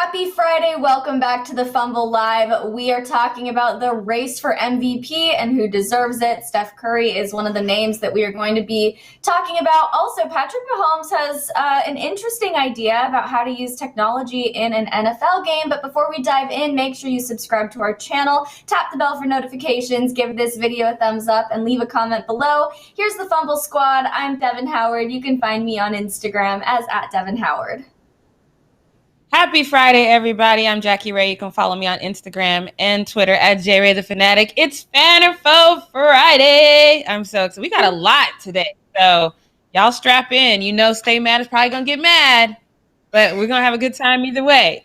Happy Friday. Welcome back to the Fumble Live. We are talking about the race for MVP and who deserves it. Steph Curry is one of the names that we are going to be talking about. Also, Patrick Mahomes has an interesting idea about how to use technology in an NFL game. But before we dive in, make sure you subscribe to our channel, tap the bell for notifications, give this video a thumbs up, and leave a comment below. Here's the Fumble Squad. I'm Devin Howard. You can find me on Instagram as @DevinHoward. Happy Friday, everybody. I'm Jackie Ray. You can follow me on Instagram and Twitter @JRayTheFanatic. It's Fan or Foe Friday. I'm so excited. We got a lot today. So y'all strap in. You know, Stay Mad is probably going to get mad, but we're going to have a good time either way.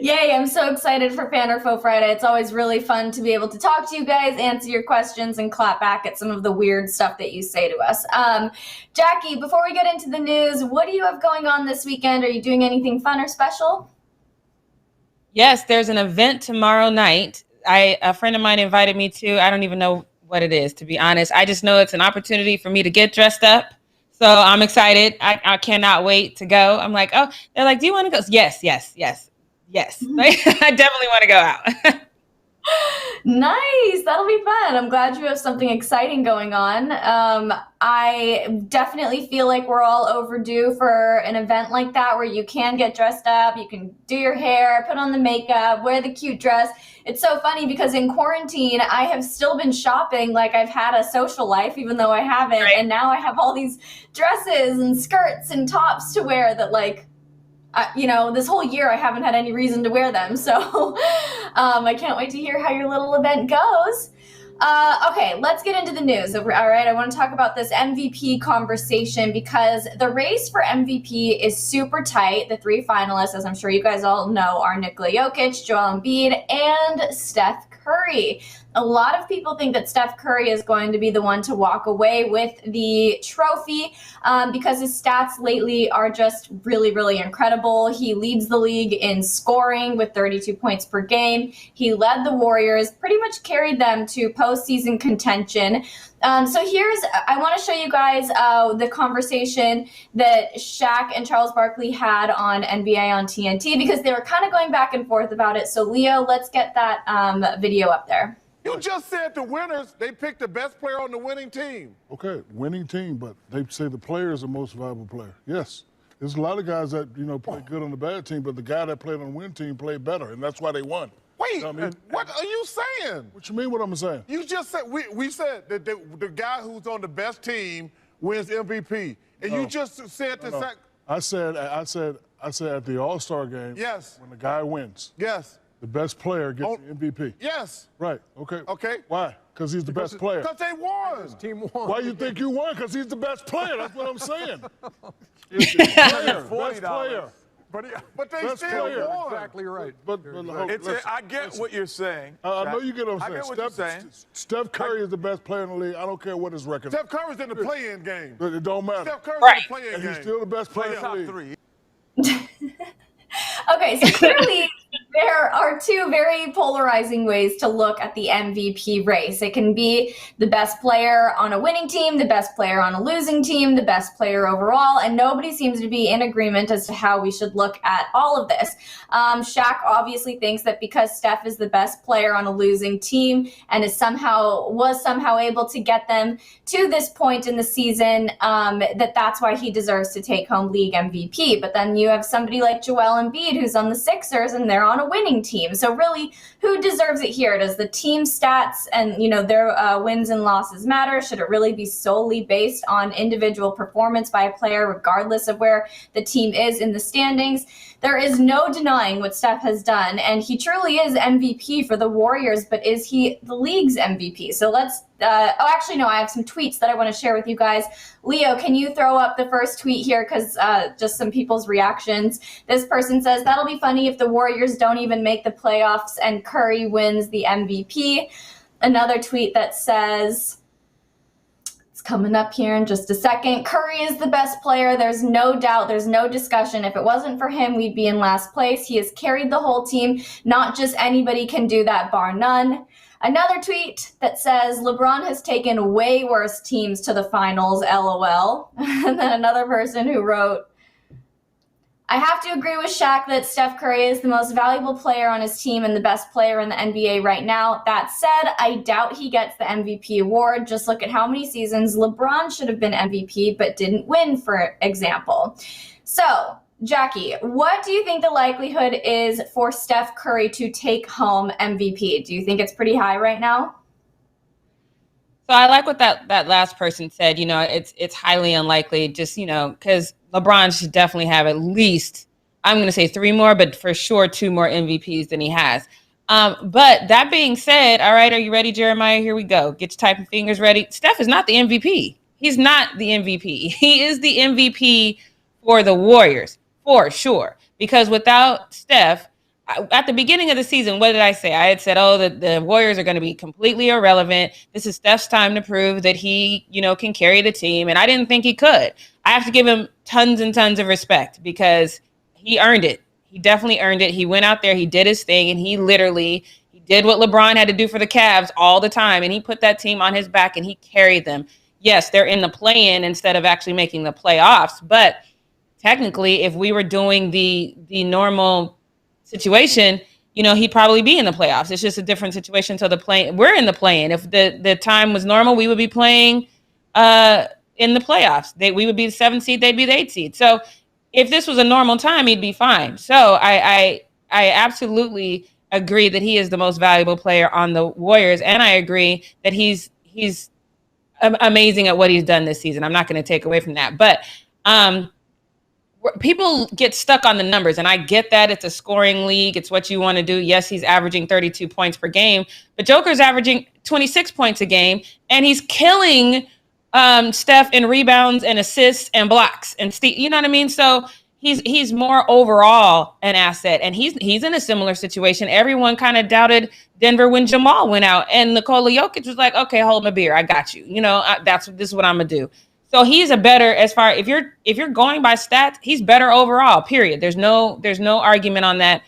Yay, I'm so excited for Fan or Foe Friday. It's always really fun to be able to talk to you guys, answer your questions, and clap back at some of the weird stuff that you say to us. Jackie, before we get into the news, what do you have going on this weekend? Are you doing anything fun or special? Yes, there's an event tomorrow night. A friend of mine invited me to. I don't even know what it is, to be honest. I just know it's an opportunity for me to get dressed up. So I'm excited. I cannot wait to go. I'm like, oh, they're like, do you want to go? Yes. I definitely want to go out. Nice. That'll be fun. I'm glad you have something exciting going on. I definitely feel like we're all overdue for an event like that where you can get dressed up, you can do your hair, put on the makeup, wear the cute dress. It's so funny because in quarantine, I have still been shopping like I've had a social life, even though I haven't. Right. And now I have all these dresses and skirts and tops to wear that this whole year I haven't had any reason to wear them. So I can't wait to hear how your little event goes. Okay, let's get into the news. All right, I want to talk about this MVP conversation because the race for MVP is super tight. The three finalists, as I'm sure you guys all know, are Nikola Jokic, Joel Embiid, and Steph Curry. A lot of people think that Steph Curry is going to be the one to walk away with the trophy because his stats lately are just really, really incredible. He leads the league in scoring with 32 points per game. He led the Warriors, pretty much carried them to postseason contention. I want to show you guys the conversation that Shaq and Charles Barkley had on NBA on TNT because they were kind of going back and forth about it. So Leo, let's get that video up there. You just said the winners, they picked the best player on the winning team. Okay, winning team, but they say the player is the most valuable player. Yes. There's a lot of guys that, play good on the bad team, but the guy that played on the win team played better, and that's why they won. Wait, You know what I mean? what are you saying? What you mean what I'm saying? You just said, we said that the guy who's on the best team wins MVP. And you just said this. No. I said at the All-Star game, Yes. when the guy wins, Yes. the best player gets the MVP. Yes. Right, okay. Okay. Why? Because he's the best player. Because they won. Team won. Why you think you won? Because he's the best player. That's what I'm saying. He's the player, best player. But they Best still player. won. Exactly right. But listen, I get what you're saying. I know you get what I'm saying. I get what you're saying. Steph Curry is the best player in the league. I don't care what his record is. Steph Curry's in the play-in game. But it don't matter. Steph Curry's Right. in the play-in And game. he's still the best player in the Top league. three. Okay, so clearly there are two very polarizing ways to look at the MVP race. It can be the best player on a winning team, the best player on a losing team, the best player overall, and nobody seems to be in agreement as to how we should look at all of this. Shaq obviously thinks that because Steph is the best player on a losing team and was somehow able to get them to this point in the season, that's why he deserves to take home league MVP. But then you have somebody like Joel Embiid who's on the Sixers and they're on a winning team. So really, who deserves it here? Does the team stats and their wins and losses matter? Should it really be solely based on individual performance by a player, regardless of where the team is in the standings? There is no denying what Steph has done, and he truly is MVP for the Warriors, but is he the league's MVP? So let's, I have some tweets that I want to share with you guys. Leo, can you throw up the first tweet here? Because just some people's reactions. This person says, that'll be funny if the Warriors don't even make the playoffs and Curry wins the MVP. Another tweet that says, coming up here in just a second. Curry is the best player. There's no doubt. There's no discussion. If it wasn't for him, we'd be in last place. He has carried the whole team. Not just anybody can do that, bar none. Another tweet that says, LeBron has taken way worse teams to the finals, LOL. And then another person who wrote, I have to agree with Shaq that Steph Curry is the most valuable player on his team and the best player in the NBA right now. That said, I doubt he gets the MVP award. Just look at how many seasons LeBron should have been MVP but didn't win, for example. So, Jackie, what do you think the likelihood is for Steph Curry to take home MVP? Do you think it's pretty high right now? So I like what that last person said. It's highly unlikely, just, because LeBron should definitely have at least, I'm going to say 3 more, but for sure 2 more MVPs than he has. But that being said, all right, are you ready, Jeremiah? Here we go. Get your typing fingers ready. Steph is not the MVP. He's not the MVP. He is the MVP for the Warriors, for sure. Because without Steph, at the beginning of the season, what did I say? I had said, the Warriors are going to be completely irrelevant. This is Steph's time to prove that he, can carry the team. And I didn't think he could. I have to give him tons and tons of respect because he earned it. He definitely earned it. He went out there, he did his thing, and he did what LeBron had to do for the Cavs all the time. And he put that team on his back and he carried them. Yes, they're in the play-in instead of actually making the playoffs. But technically, if we were doing the normal situation, he'd probably be in the playoffs. It's just a different situation. So we're in the play-in. If the time was normal, we would be playing in the playoffs. We would be the 7th seed, they'd be the 8th seed. So if this was a normal time, he'd be fine. So I absolutely agree that he is the most valuable player on the Warriors, and I agree that he's amazing at what he's done this season. I'm not going to take away from that, but people get stuck on the numbers, and I get that it's a scoring league. It's what you want to do. Yes, he's averaging 32 points per game, but Joker's averaging 26 points a game, and he's killing Steph in rebounds and assists and blocks and you know what I mean? So he's more overall an asset, and he's in a similar situation. Everyone kind of doubted Denver when Jamal went out, and Nikola Jokic was like, "Okay, hold my beer, I got you. This is what I'm gonna do." So he's a better, as far if you're going by stats, he's better overall. Period. There's no argument on that.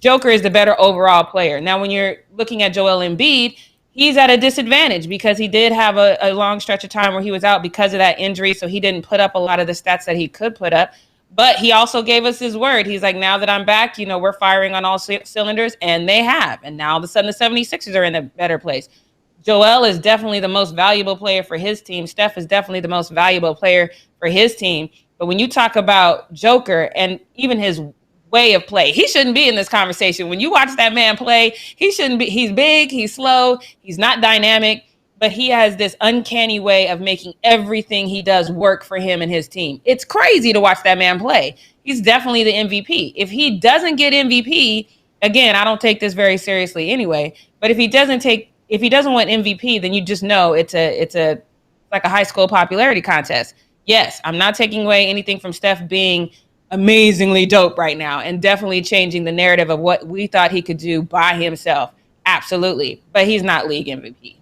Joker is the better overall player. Now, when you're looking at Joel Embiid, he's at a disadvantage because he did have a long stretch of time where he was out because of that injury. So he didn't put up a lot of the stats that he could put up. But he also gave us his word. He's like, now that I'm back, we're firing on all cylinders, and they have. And now all of a sudden the 76ers are in a better place. Joel is definitely the most valuable player for his team. Steph is definitely the most valuable player for his team. But when you talk about Joker and even his way of play, he shouldn't be in this conversation. When you watch that man play, he shouldn't be. He's big, he's slow, he's not dynamic, but he has this uncanny way of making everything he does work for him and his team. It's crazy to watch that man play. He's definitely the MVP. If he doesn't get MVP, again, I don't take this very seriously anyway, but if he doesn't win MVP, then you just know it's like a high school popularity contest. Yes, I'm not taking away anything from Steph being amazingly dope right now and definitely changing the narrative of what we thought he could do by himself. Absolutely. But he's not league MVP.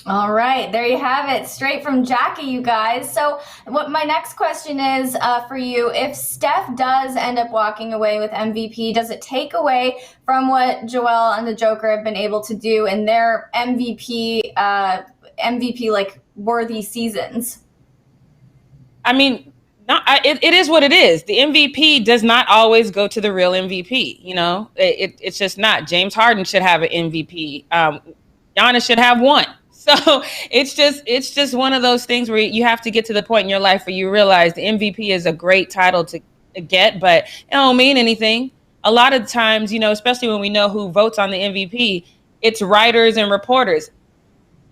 All right, there you have it, straight from Jackie, you guys. So what my next question is for you, if Steph does end up walking away with MVP, does it take away from what Joel and the Joker have been able to do in their MVP like worthy seasons? I mean, it is what it is. The MVP does not always go to the real MVP. It's just not. James Harden should have an MVP. Giannis should have one. So it's just one of those things where you have to get to the point in your life where you realize the MVP is a great title to get, but it don't mean anything. A lot of times, especially when we know who votes on the MVP, it's writers and reporters.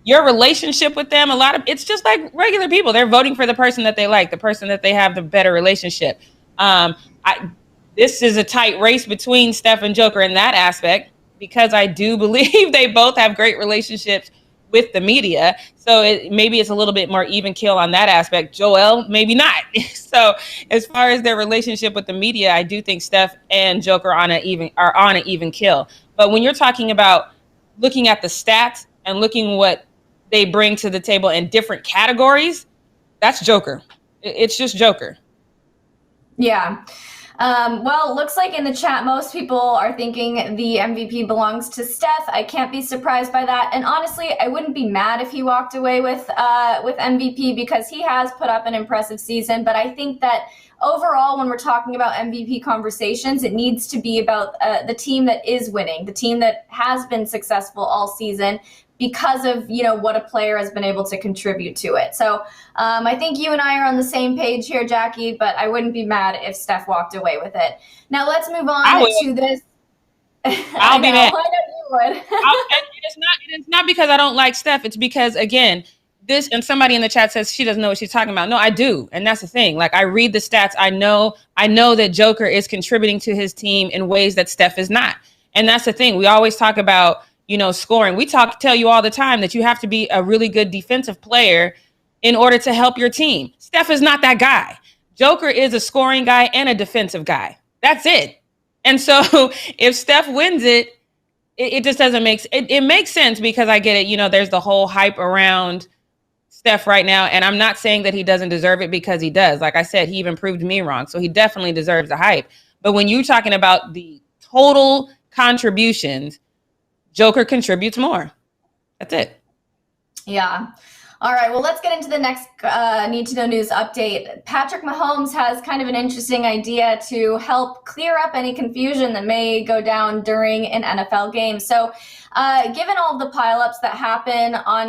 Your relationship with them, it's just like regular people. They're voting for the person that they like, the person that they have the better relationship. This is a tight race between Steph and Joker in that aspect, because I do believe they both have great relationships with the media. So maybe it's a little bit more even kill on that aspect. Joel, maybe not. So as far as their relationship with the media, I do think Steph and Joker are on an even kill. But when you're talking about looking at the stats and looking what they bring to the table in different categories, that's Joker. It's just Joker. Yeah. Well, it looks like in the chat, most people are thinking the MVP belongs to Steph. I can't be surprised by that. And honestly, I wouldn't be mad if he walked away with MVP because he has put up an impressive season. But I think that overall, when we're talking about MVP conversations, it needs to be about the team that is winning, the team that has been successful all season, because of, what a player has been able to contribute to it. So I think you and I are on the same page here, Jackie, but I wouldn't be mad if Steph walked away with it. Now let's move on to this. I'll be mad. I know you would. It's not because I don't like Steph. It's because, again, this, and somebody in the chat says she doesn't know what she's talking about. No, I do. And that's the thing. Like, I read the stats. I know that Joker is contributing to his team in ways that Steph is not. And that's the thing. We always talk about, scoring. We tell you all the time that you have to be a really good defensive player in order to help your team. Steph is not that guy. Joker is a scoring guy and a defensive guy. That's it. And so if Steph wins it, it just doesn't it makes sense because I get it. There's the whole hype around Steph right now. And I'm not saying that he doesn't deserve it because he does. Like I said, he even proved me wrong. So he definitely deserves the hype. But when you're talking about the total contributions, Joker contributes more. That's it. Yeah. All right, well, let's get into the next Need to Know News update. Patrick Mahomes has kind of an interesting idea to help clear up any confusion that may go down during an NFL game. So given all the pileups that happen on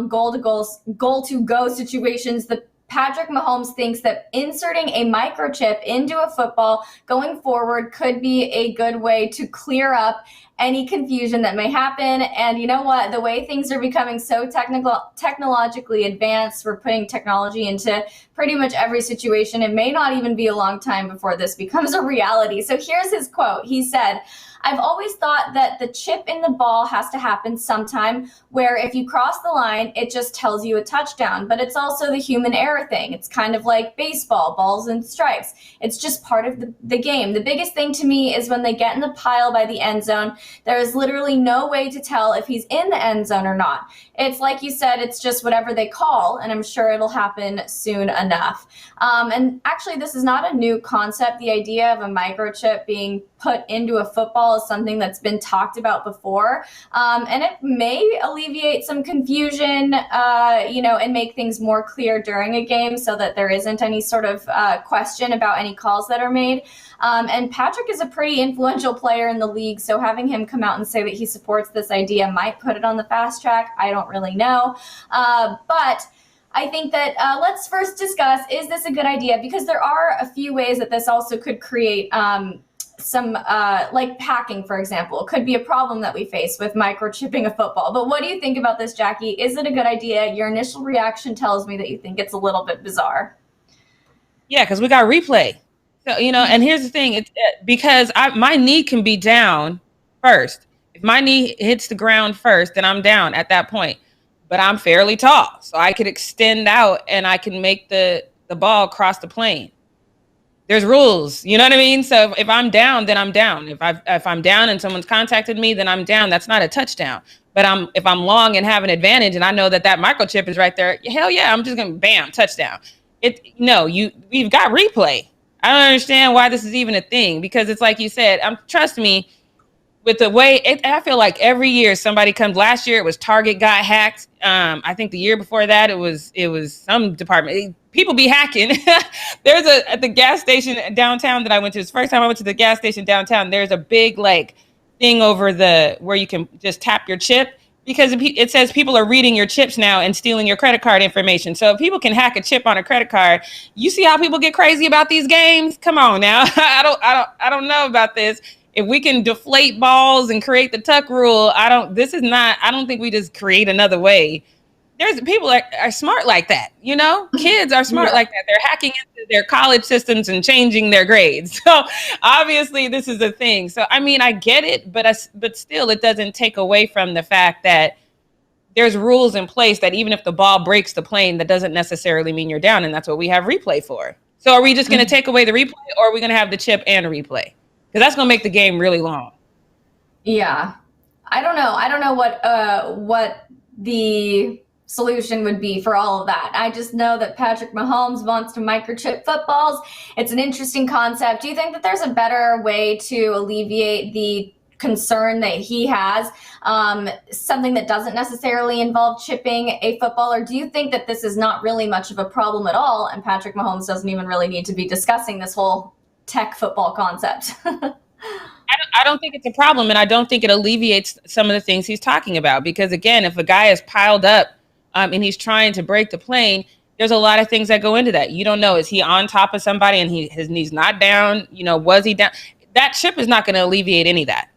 goal-to-go situations, Patrick Mahomes thinks that inserting a microchip into a football going forward could be a good way to clear up any confusion that may happen. And you know what? The way things are becoming so technologically advanced, we're putting technology into pretty much every situation. It may not even be a long time before this becomes a reality. So here's his quote. He said, "I've always thought that the chip in the ball has to happen sometime where if you cross the line, it just tells you a touchdown. But it's also the human error thing. It's kind of like baseball, balls and strikes. It's just part of the game. The biggest thing to me is when they get in the pile by the end zone, there is literally no way to tell if he's in the end zone or not. It's like you said, it's just whatever they call, and I'm sure it'll happen soon enough." And actually, this is not a new concept. The idea of a microchip being put into a football is something that's been talked about before. And it may alleviate some confusion, and make things more clear during a game so that there isn't any sort of question about any calls that are made. And Patrick is a pretty influential player in the league, so having him come out and say that he supports this idea might put it on the fast track. I don't really know. But I think that let's first discuss, is this a good idea? Because there are a few ways that this also could create some, like hacking, for example, could be a problem that we face with microchipping a football. But what do you think about this, Jackie? Is it a good idea? Your initial reaction tells me that you think it's a little bit bizarre. Yeah, because we got replay. So, and here's the thing. It's because my knee can be down first. If my knee hits the ground first, then I'm down at that point. But I'm fairly tall, so I could extend out and I can make the ball cross the plane. There's rules, you know what I mean? So if I'm down, then I'm down. If I'm down and someone's contacted me, then I'm down. That's not a touchdown. But if I'm long and have an advantage and I know that microchip is right there, hell yeah, I'm just gonna bam, touchdown. We've got replay. I don't understand why this is even a thing, because it's like you said, trust me, with the way I feel like every year somebody comes. Last year it was Target got hacked. I think the year before that it was some department. People be hacking. There's at the gas station downtown that I went to. It's the first time I went to the gas station downtown. There's a big thing over where you can just tap your chip, because it says people are reading your chips now and stealing your credit card information. So if people can hack a chip on a credit card, you see how people get crazy about these games? Come on now. I don't know about this. If we can deflate balls and create the tuck rule, I don't think we just create another way. There's people that are smart like that, Kids are smart like that. They're hacking into their college systems and changing their grades. So obviously this is a thing. So, I get it, but still it doesn't take away from the fact that there's rules in place that even if the ball breaks the plane, that doesn't necessarily mean you're down. And that's what we have replay for. So are we just going to take away the replay, or are we going to have the chip and a replay? Because that's going to make the game really long. Yeah. I don't know what the solution would be for all of that. I just know that Patrick Mahomes wants to microchip footballs. It's an interesting concept. Do you think that there's a better way to alleviate the concern that he has, something that doesn't necessarily involve chipping a football? Or do you think that this is not really much of a problem at all, and Patrick Mahomes doesn't even really need to be discussing this whole tech football concept? I don't think it's a problem, and I don't think it alleviates some of the things he's talking about. Because again, if a guy is piled up and he's trying to break the plane, there's a lot of things that go into that. You don't know, is he on top of somebody and his knee's not down? Was he down? That chip is not going to alleviate any of that.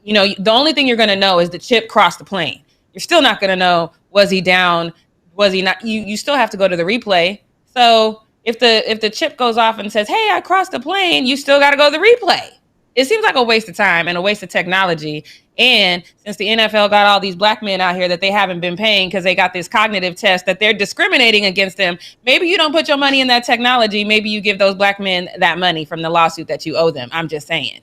The only thing you're going to know is the chip crossed the plane. You're still not going to know, was he down? Was he not? You still have to go to the replay. So if the chip goes off and says, hey, I crossed the plane, you still got to go to the replay. It seems like a waste of time and a waste of technology. And since the NFL got all these black men out here that they haven't been paying because they got this cognitive test that they're discriminating against them, maybe you don't put your money in that technology. Maybe you give those black men that money from the lawsuit that you owe them. I'm just saying.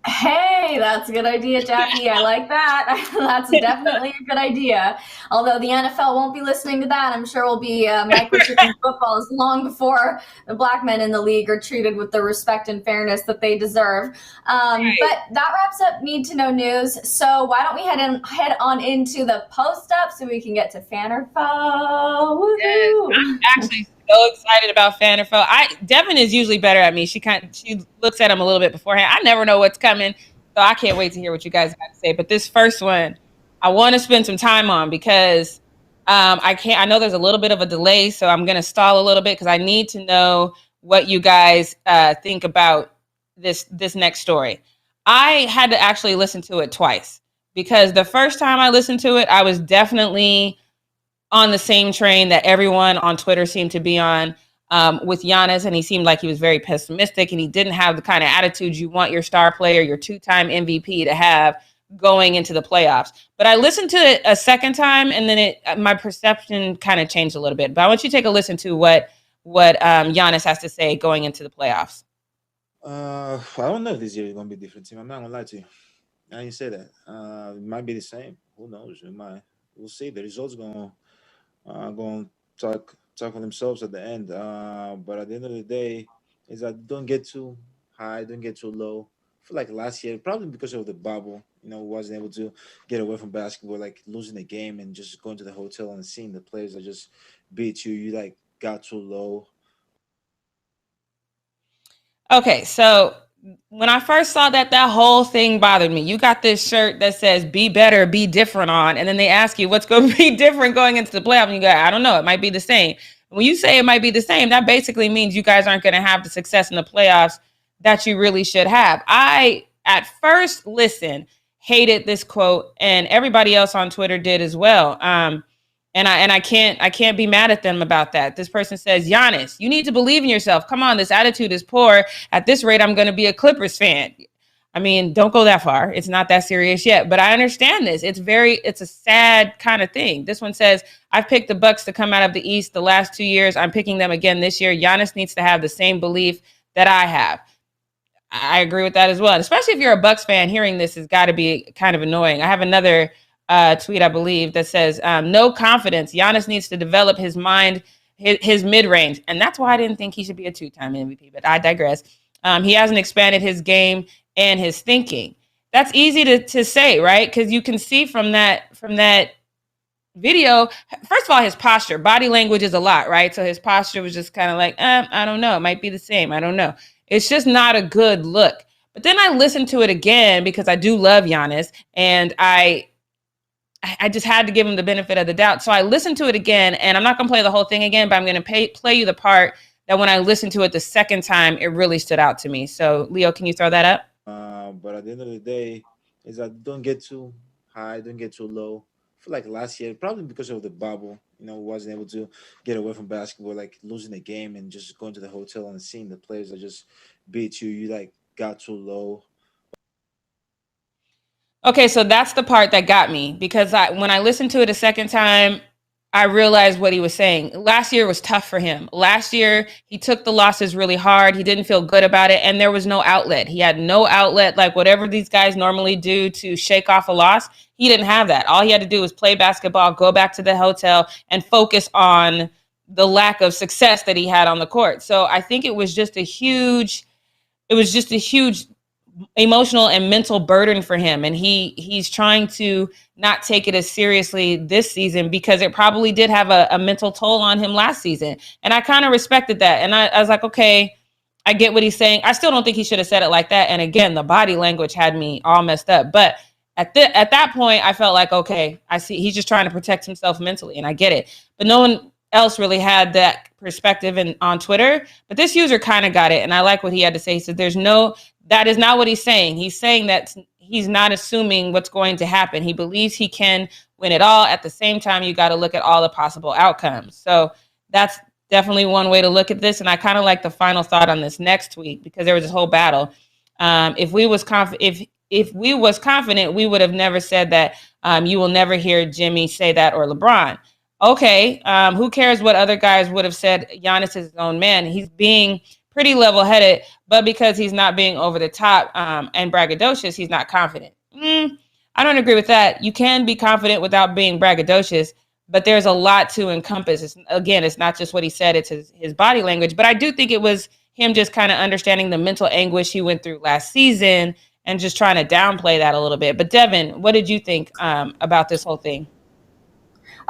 Hey, that's a good idea, Jackie. I like that. That's definitely a good idea. Although the NFL won't be listening to that, I'm sure we'll be microchipping footballs long before the black men in the league are treated with the respect and fairness that they deserve. Right. But that wraps up Need to Know News. So why don't we head on into the post up so we can get to Fan or Foe? Yes, I'm actually so excited about Fan or Foe. Devin is usually better at me. She looks at him a little bit beforehand. I never know what's coming, so I can't wait to hear what you guys got to say. But this first one, I want to spend some time on because I know there's a little bit of a delay, so I'm going to stall a little bit because I need to know what you guys think about this next story. I had to actually listen to it twice because the first time I listened to it, I was definitely on the same train that everyone on Twitter seemed to be on with Giannis, and he seemed like he was very pessimistic, and he didn't have the kind of attitude you want your star player, your two-time MVP, to have going into the playoffs. But I listened to it a second time, and then my perception kind of changed a little bit. But I want you to take a listen to what Giannis has to say going into the playoffs. I don't know if this year is going to be a different team. I'm not going to lie to you. I didn't say that. It might be the same. Who knows? It might. We'll see. The results going to talk for themselves at the end. But at the end of the day, is that don't get too high, don't get too low. I feel like last year, probably because of the bubble, wasn't able to get away from basketball, like losing the game and just going to the hotel and seeing the players that just beat you. You like got too low. Okay, so when I first saw that whole thing bothered me. You got this shirt that says "Be better, be different" on, and then they ask you what's going to be different going into the playoffs, and you go, I don't know, it might be the same. When you say it might be the same, that basically means you guys aren't going to have the success in the playoffs that you really should have. I, at first listen, hated this quote, and everybody else on Twitter did as well. And I can't be mad at them about that. This person says, Giannis, you need to believe in yourself. Come on, this attitude is poor. At this rate, I'm going to be a Clippers fan. I mean, don't go that far. It's not that serious yet, but I understand this. It's a sad kind of thing. This one says, I've picked the Bucks to come out of the East the last 2 years. I'm picking them again this year. Giannis needs to have the same belief that I have. I agree with that as well. And especially if you're a Bucks fan, hearing this has got to be kind of annoying. I have another tweet, I believe, that says, no confidence. Giannis needs to develop his mind, his mid-range. And that's why I didn't think he should be a two-time MVP, but I digress. He hasn't expanded his game and his thinking. That's easy to say, right? Because you can see from that video, first of all, his posture, body language is a lot, right? So his posture was just kind of like, I don't know. It might be the same. I don't know. It's just not a good look. But then I listened to it again because I do love Giannis, and I just had to give him the benefit of the doubt. So I listened to it again, and I'm not going to play the whole thing again, but I'm going to play you the part that when I listened to it the second time, it really stood out to me. So, Leo, can you throw that up? But at the end of the day, is that don't get too high, don't get too low. I feel like last year, probably because of the bubble, wasn't able to get away from basketball, like losing the game and just going to the hotel and seeing the players that just beat you. You like got too low. Okay, so that's the part that got me because when I listened to it a second time, I realized what he was saying. Last year was tough for him. Last year, he took the losses really hard. He didn't feel good about it, and there was no outlet. He had no outlet, like whatever these guys normally do to shake off a loss. He didn't have that. All he had to do was play basketball, go back to the hotel, and focus on the lack of success that he had on the court. So I think it was just a huge emotional and mental burden for him, and he's trying to not take it as seriously this season because it probably did have a mental toll on him last season. And I kind of respected that, and I was like, okay, I get what he's saying. I still don't think he should have said it like that, and again, the body language had me all messed up. But at that point, I felt like, okay, I see he's just trying to protect himself mentally, and I get it. But no one else really had that perspective on Twitter, but this user kind of got it, and I like what he had to say. He said, that is not what he's saying. He's saying that he's not assuming what's going to happen. He believes he can win it all. At the same time, you got to look at all the possible outcomes. So that's definitely one way to look at this. And I kind of like the final thought on this next tweet because there was this whole battle. If we was confident, we would have never said that. You will never hear Jimmy say that or LeBron. Okay, who cares what other guys would have said? Giannis is his own man. He's being pretty level-headed, but because he's not being over the top and braggadocious, he's not confident. I don't agree with that. You can be confident without being braggadocious, but there's a lot to encompass. It's not just what he said, it's his body language. But I do think it was him just kind of understanding the mental anguish he went through last season and just trying to downplay that a little bit. But Devin, what did you think about this whole thing?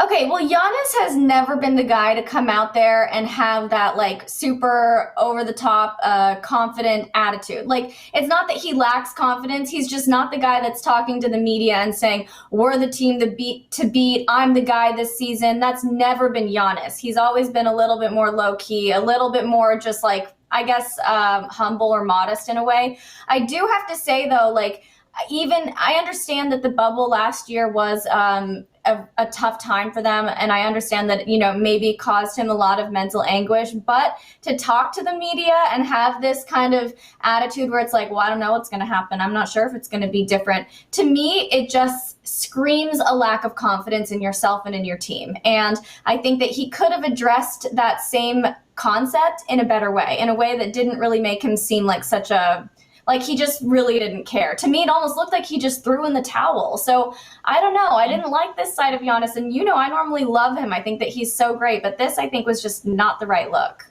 Okay, well, Giannis has never been the guy to come out there and have that like super over the top, confident attitude. Like, it's not that he lacks confidence. He's just not the guy that's talking to the media and saying, we're the team to beat. I'm the guy this season. That's never been Giannis. He's always been a little bit more low key, a little bit more just like, I guess, humble or modest in a way. I do have to say though, like, even I understand that the bubble last year was a tough time for them, and I understand that, you know, maybe caused him a lot of mental anguish, but to talk to the media and have this kind of attitude where it's like, well, I don't know what's going to happen, I'm not sure if it's going to be different, to me it just screams a lack of confidence in yourself and in your team. And I think that he could have addressed that same concept in a better way, in a way that didn't really make him seem like such a like he just really didn't care. To me, it almost looked like he just threw in the towel. So I don't know. I didn't like this side of Giannis. And, you know, I normally love him. I think that he's so great. But this, I think, was just not the right look.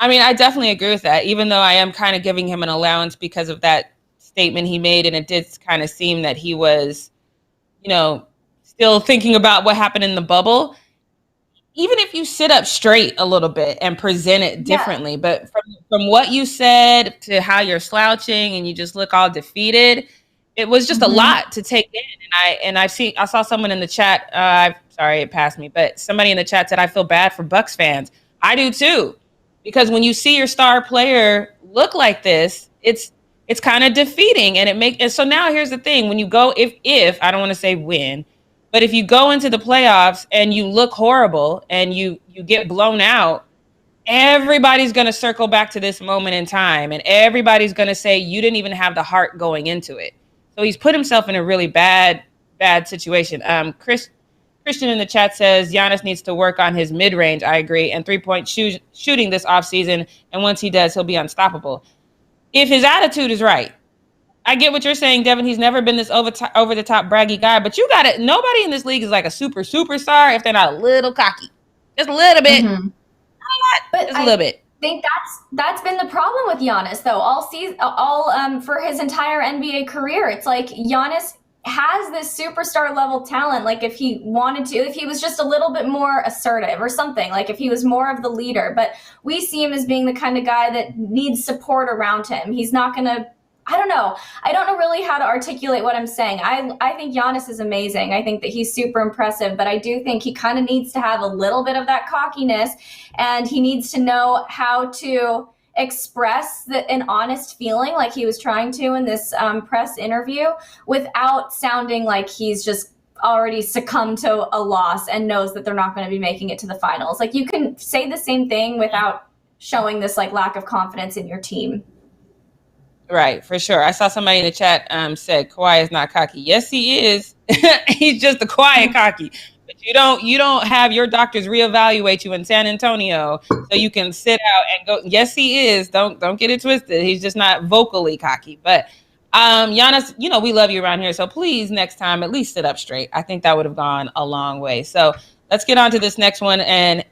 I mean, I definitely agree with that, even though I am kind of giving him an allowance because of that statement he made. And it did kind of seem that he was, you know, still thinking about what happened in the bubble. Even if you sit up straight a little bit and present it differently, but from what you said to how you're slouching and you just look all defeated, it was just a lot to take in. And I saw someone in the chat. Sorry, it passed me, but somebody in the chat said, I feel bad for Bucks fans. I do too, because when you see your star player look like this, it's kind of defeating. And so now here's the thing: when you go, if I don't want to say win, but if you go into the playoffs and you look horrible and you get blown out, everybody's going to circle back to this moment in time. And everybody's going to say, you didn't even have the heart going into it. So he's put himself in a really bad situation. Christian in the chat says, Giannis needs to work on his mid-range. I agree. And three-point shooting this offseason. And once he does, he'll be unstoppable. If his attitude is right. I get what you're saying, Devin. He's never been this over the top braggy guy, but you got it. Nobody in this league is like a superstar if they're not a little cocky, just a little bit, not a lot, but just a little bit. I think that's been the problem with Giannis, though. All season, for his entire NBA career, it's like Giannis has this superstar level talent. Like if he wanted to, if he was just a little bit more assertive or something, like if he was more of the leader. But we see him as being the kind of guy that needs support around him. He's not going to. I don't know. I don't know really how to articulate what I'm saying. I think Giannis is amazing. I think that he's super impressive, but I do think he kind of needs to have a little bit of that cockiness, and he needs to know how to express an honest feeling like he was trying to in this press interview without sounding like he's just already succumbed to a loss and knows that they're not going to be making it to the finals. Like you can say the same thing without showing this like lack of confidence in your team. Right, for sure. I saw somebody in the chat said Kawhi is not cocky. Yes, he is. He's just a quiet cocky. But you don't have your doctors reevaluate you in San Antonio so you can sit out and go. Yes, he is. Don't get it twisted. He's just not vocally cocky. But Giannis, you know we love you around here, so please next time at least sit up straight. I think that would have gone a long way. So let's get on to this next one, and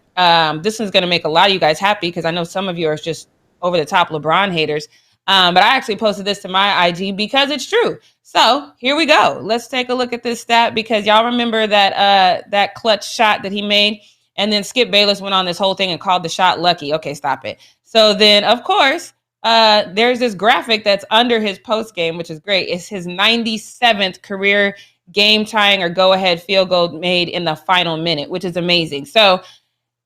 this is going to make a lot of you guys happy because I know some of you are just over the top LeBron haters. But I actually posted this to my IG because it's true. So here we go. Let's take a look at this stat because y'all remember that that clutch shot that he made. And then Skip Bayless went on this whole thing and called the shot lucky. Okay, stop it. So then, of course, there's this graphic that's under his post game, which is great. It's his 97th career game tying or go ahead field goal made in the final minute, which is amazing. So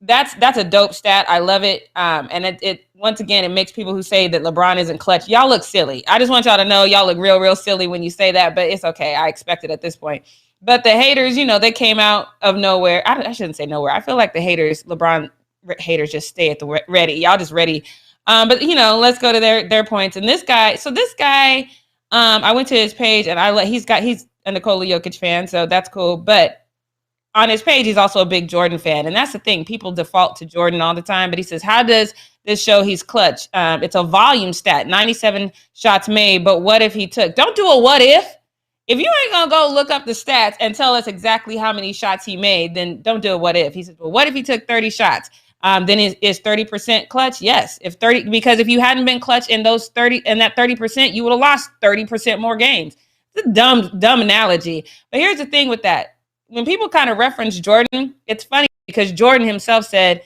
that's a dope stat. I love it. And it once again, it makes people who say that LeBron isn't clutch. Y'all look silly. I just want y'all to know y'all look real silly when you say that, but it's okay. I expect it at this point. But the haters, you know, they came out of nowhere. I shouldn't say nowhere. I feel like the haters, LeBron haters, just stay at the ready. Y'all just ready. But you know, let's go to their points. And this guy, I went to his page and he's a Nikola Jokic fan, so that's cool. But on his page, he's also a big Jordan fan. And that's the thing. People default to Jordan all the time. But he says, how does this show he's clutch? It's a volume stat, 97 shots made. But what if he took? Don't do a what if. If you ain't going to go look up the stats and tell us exactly how many shots he made, then don't do a what if. He says, well, what if he took 30 shots? Then is 30% clutch? Yes. Because if you hadn't been clutch in those 30 and that 30%, you would have lost 30% more games. It's a dumb analogy. But here's the thing with that. When people kind of reference Jordan, it's funny because Jordan himself said,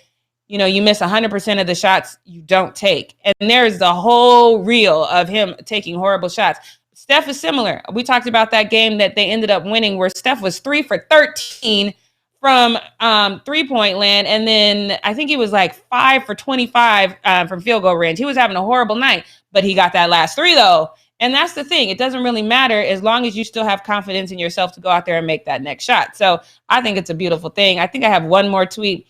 you know, you miss 100% of the shots you don't take. And there's the whole reel of him taking horrible shots. Steph is similar. We talked about that game that they ended up winning where Steph was 3 for 13 from 3-point land. And then I think he was like 5 for 25 from field goal range. He was having a horrible night, but he got that last 3 though. And that's the thing. It doesn't really matter as long as you still have confidence in yourself to go out there and make that next shot. So I think it's a beautiful thing. I think I have one more tweet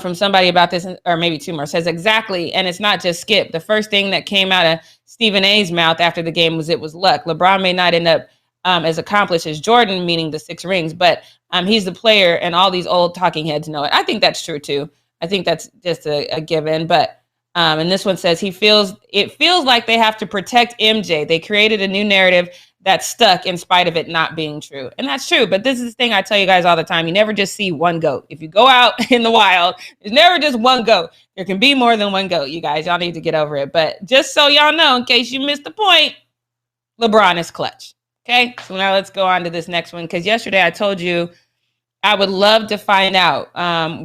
from somebody about this, or maybe 2 more. It says exactly, and it's not just Skip. The first thing that came out of Stephen A's mouth after the game was it was luck. LeBron may not end up as accomplished as Jordan, meaning the 6 rings, but he's the player, and all these old talking heads know it. I think that's true too. I think that's just a given, but. And this one says it feels like they have to protect MJ. They created a new narrative that stuck in spite of it not being true. And that's true. But this is the thing I tell you guys all the time. You never just see one GOAT. If you go out in the wild, there's never just one GOAT. There can be more than one GOAT, you guys. Y'all need to get over it. But just so y'all know, in case you missed the point, LeBron is clutch. Okay? So now let's go on to this next one. Because yesterday I told you I would love to find out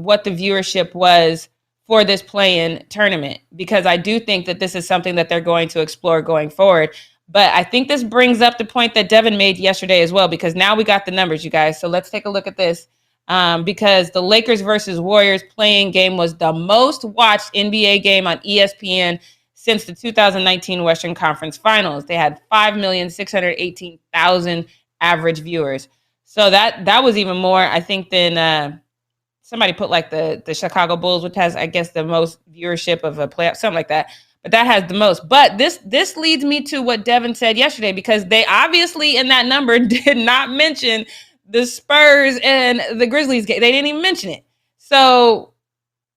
what the viewership was for this play-in tournament, because I do think that this is something that they're going to explore going forward. But I think this brings up the point that Devin made yesterday as well, because now we got the numbers, you guys. So let's take a look at this. Because the Lakers versus Warriors play-in game was the most watched NBA game on ESPN since the 2019 Western Conference Finals. They had 5,618,000 average viewers. So that was even more, I think, than somebody put like the Chicago Bulls, which has, I guess, the most viewership of a playoff, something like that. But that has the most. But this leads me to what Devin said yesterday, because they obviously in that number did not mention the Spurs and the Grizzlies game. They didn't even mention it. So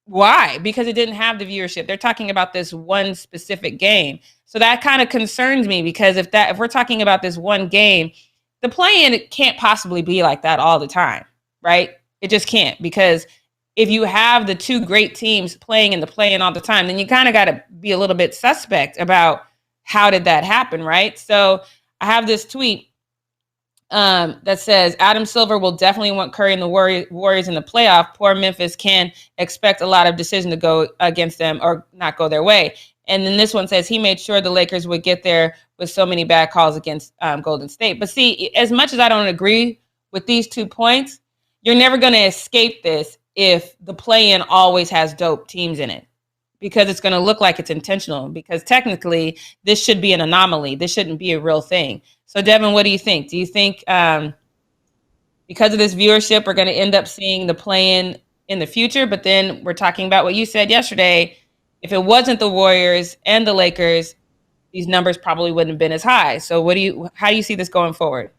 why? Because it didn't have the viewership. They're talking about this one specific game. So that kind of concerns me, because if we're talking about this one game, the play-in can't possibly be like that all the time, right? It just can't, because if you have the 2 great teams playing in the play-in all the time, then you kind of got to be a little bit suspect about how did that happen, right? So I have this tweet that says, Adam Silver will definitely want Curry and the Warriors in the playoff. Poor Memphis can expect a lot of decision to go against them or not go their way. And then this one says he made sure the Lakers would get there with so many bad calls against Golden State. But see, as much as I don't agree with these 2 points, you're never going to escape this if the play-in always has dope teams in it, because it's going to look like it's intentional, because technically this should be an anomaly. This shouldn't be a real thing. So Devin, what do you think? Do you think because of this viewership, we're going to end up seeing the play-in in the future? But then we're talking about what you said yesterday. If it wasn't the Warriors and the Lakers, these numbers probably wouldn't have been as high. So how do you see this going forward?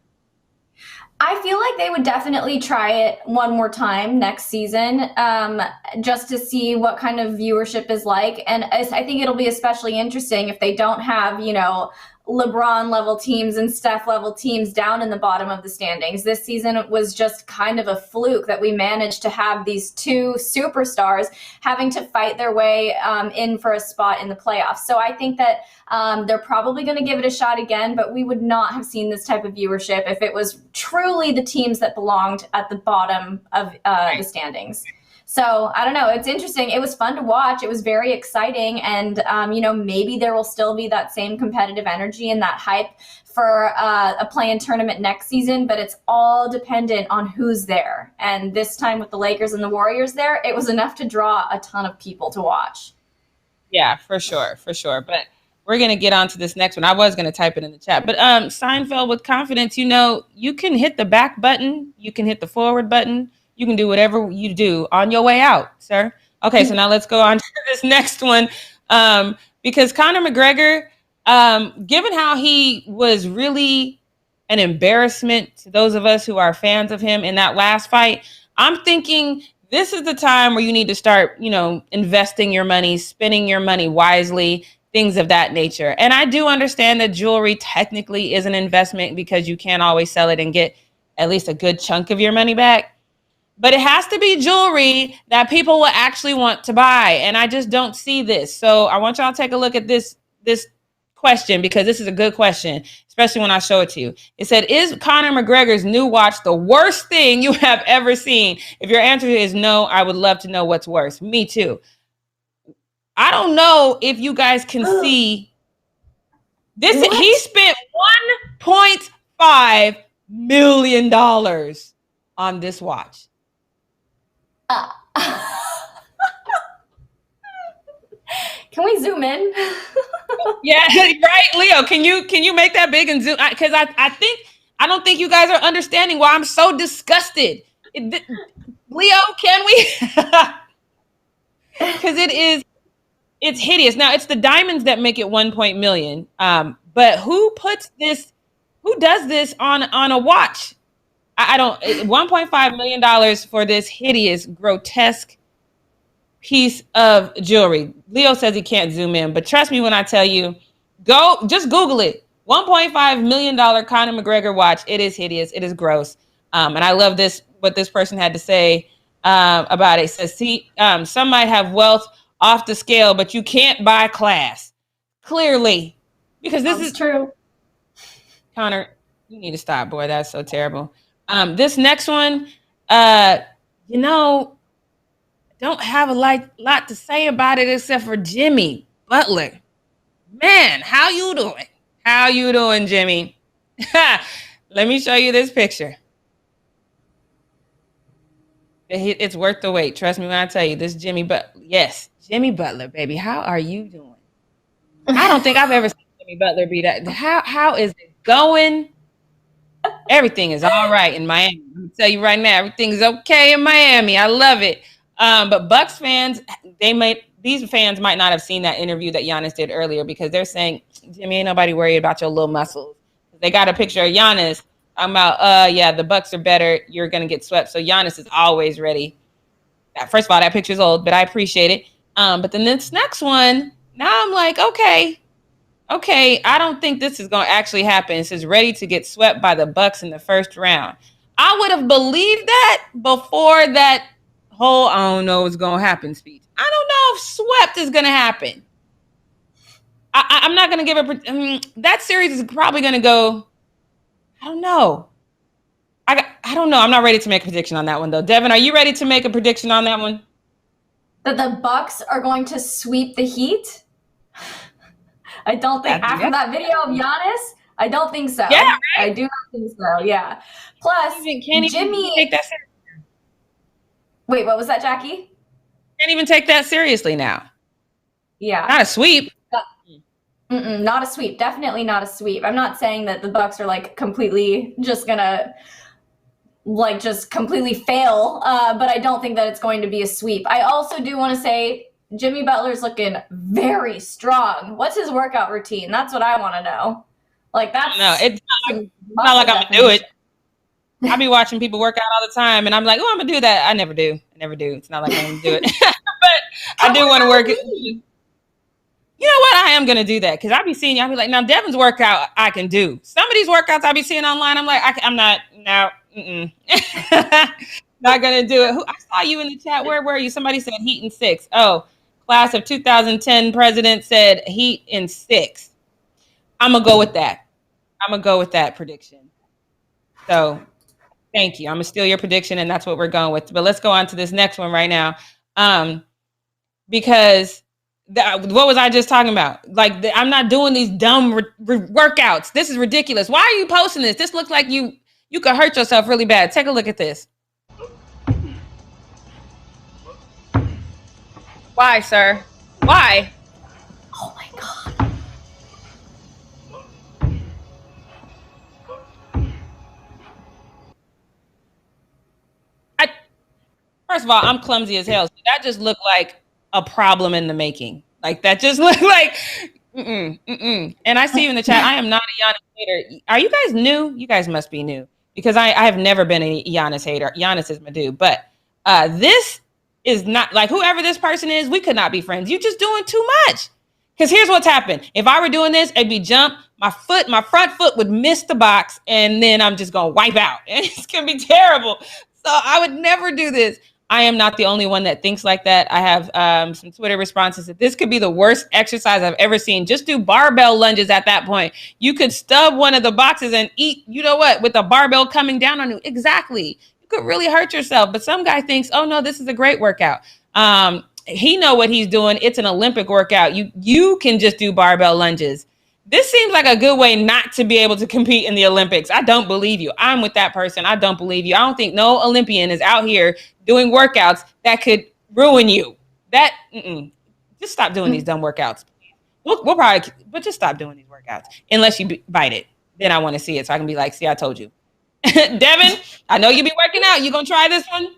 I feel like they would definitely try it one more time next season, just to see what kind of viewership is like. And I think it'll be especially interesting if they don't have, LeBron level teams and Steph level teams down in the bottom of the standings. This season was just kind of a fluke that we managed to have these two superstars having to fight their way in for a spot in the playoffs. So I think that they're probably going to give it a shot again, but we would not have seen this type of viewership if it was truly the teams that belonged at the bottom of the standings. So I don't know. It's interesting. It was fun to watch. It was very exciting. And, maybe there will still be that same competitive energy and that hype for a play-in tournament next season, but it's all dependent on who's there. And this time with the Lakers and the Warriors there, it was enough to draw a ton of people to watch. Yeah, for sure. But we're going to get on to this next one. I was going to type it in the chat. But Seinfeld, with confidence, you can hit the back button. You can hit the forward button. You can do whatever you do on your way out, sir. Okay, so now let's go on to this next one. Because Conor McGregor, given how he was really an embarrassment to those of us who are fans of him in that last fight, I'm thinking this is the time where you need to start, investing your money, spending your money wisely, things of that nature. And I do understand that jewelry technically is an investment because you can't always sell it and get at least a good chunk of your money back. But it has to be jewelry that people will actually want to buy. And I just don't see this. So I want y'all to take a look at this question, because this is a good question, especially when I show it to you. It said, is Conor McGregor's new watch the worst thing you have ever seen? If your answer is no, I would love to know what's worse. Me too. I don't know if you guys can see this. What? He spent $1.5 million on this watch. Can we zoom in? Yeah, right, Leo. Can you make that big and zoom? Because I don't think you guys are understanding why I'm so disgusted. Leo, can we? Because it's hideous. Now it's the diamonds that make it 1 million. But who does this on a watch? I don't. $1.5 million for this hideous, grotesque piece of jewelry. Leo says he can't zoom in, but trust me when I tell you, just Google it. $1.5 million Conor McGregor watch. It is hideous. It is gross. And I love what this person had to say about it. It says, see, some might have wealth off the scale, but you can't buy class. Clearly, because this is true. Conor, you need to stop, boy. That's so terrible. This next one, don't have a lot to say about it except for Jimmy Butler. Man, how you doing? How you doing, Jimmy? Let me show you this picture. It's worth the wait. Trust me when I tell you this, Jimmy Butler. Yes, Jimmy Butler, baby. How are you doing? I don't think I've ever seen Jimmy Butler be that. How is it going? Everything is all right in Miami. I'm gonna tell you right now, everything's okay in Miami. I love it. But Bucks fans, these fans might not have seen that interview that Giannis did earlier, because they're saying, Jimmy, ain't nobody worried about your little muscles. They got a picture of Giannis. I'm out. Yeah, the Bucks are better. You're gonna get swept. So Giannis is always ready. First of all, that picture's old, but I appreciate it. But then this next one, now I'm like, okay, I don't think this is going to actually happen. It says ready to get swept by the Bucks in the first round. I would have believed that before that whole I don't know what's going to happen speech. I don't know if swept is going to happen. I'm not going to give that series is probably going to go. I don't know. I don't know. I'm not ready to make a prediction on that one, though. Devin, are you ready to make a prediction on that one? That the Bucks are going to sweep the Heat? I don't think after that video of Giannis, I don't think so. Yeah, right? I do not think so. Yeah. Plus, Jimmy take that seriously. Wait, what was that, Jackie? Can't even take that seriously now. Yeah. Not a sweep. Not a sweep. Definitely not a sweep. I'm not saying that the Bucks are completely just gonna just completely fail, but I don't think that it's going to be a sweep. I also do want to say Jimmy Butler's looking very strong. What's his workout routine? That's what I want to know. That's no, it's not like I'm gonna do it. I be watching people work out all the time, and I'm like, oh, I'm gonna do that. I never do. It's not like I'm gonna do it, but I do want to work it. You know what? I am gonna do that because I be seeing. I be like, now Devin's workout I can do. Some of these workouts I be seeing online, I'm like, I'm not. No, not gonna do it. I saw you in the chat. Where were you? Somebody said Heat in 6. Oh, class of 2010 president said Heat in 6. I'm gonna go with that. I'm gonna go with that prediction. So, thank you. I'm gonna steal your prediction, and that's what we're going with. But let's go on to this next one right now, because. What was I just talking about? Like, I'm not doing these dumb workouts. This is ridiculous. Why are you posting this? This looks like you could hurt yourself really bad. Take a look at this. Why, sir? Why? Oh my God. First of all, I'm clumsy as hell. So that just looked like a problem in the making. Like, that just looked like, And I see you in the chat. I am not a Giannis hater. Are you guys new? You guys must be new because I have never been a Giannis hater. Giannis is my dude. But this is not, like, whoever this person is, we could not be friends. You're just doing too much. Because here's what's happened. If I were doing this, it'd be jump. My front foot would miss the box, and then I'm just going to wipe out. And it's going to be terrible. So I would never do this. I am not the only one that thinks like that. I have some Twitter responses that this could be the worst exercise I've ever seen. Just do barbell lunges at that point. You could stub one of the boxes and eat, you know what, with the barbell coming down on you. Exactly. You could really hurt yourself. But some guy thinks, oh, no, this is a great workout. He know what he's doing. It's an Olympic workout. You can just do barbell lunges. This seems like a good way not to be able to compete in the Olympics. I don't believe you. I'm with that person. I don't believe you. I don't think no Olympian is out here doing workouts that could ruin you. Just stop doing these dumb workouts. We'll probably, but just stop doing these workouts unless you bite it. Then I want to see it so I can be like, see, I told you. Devin, I know you be working out. You gonna try this one?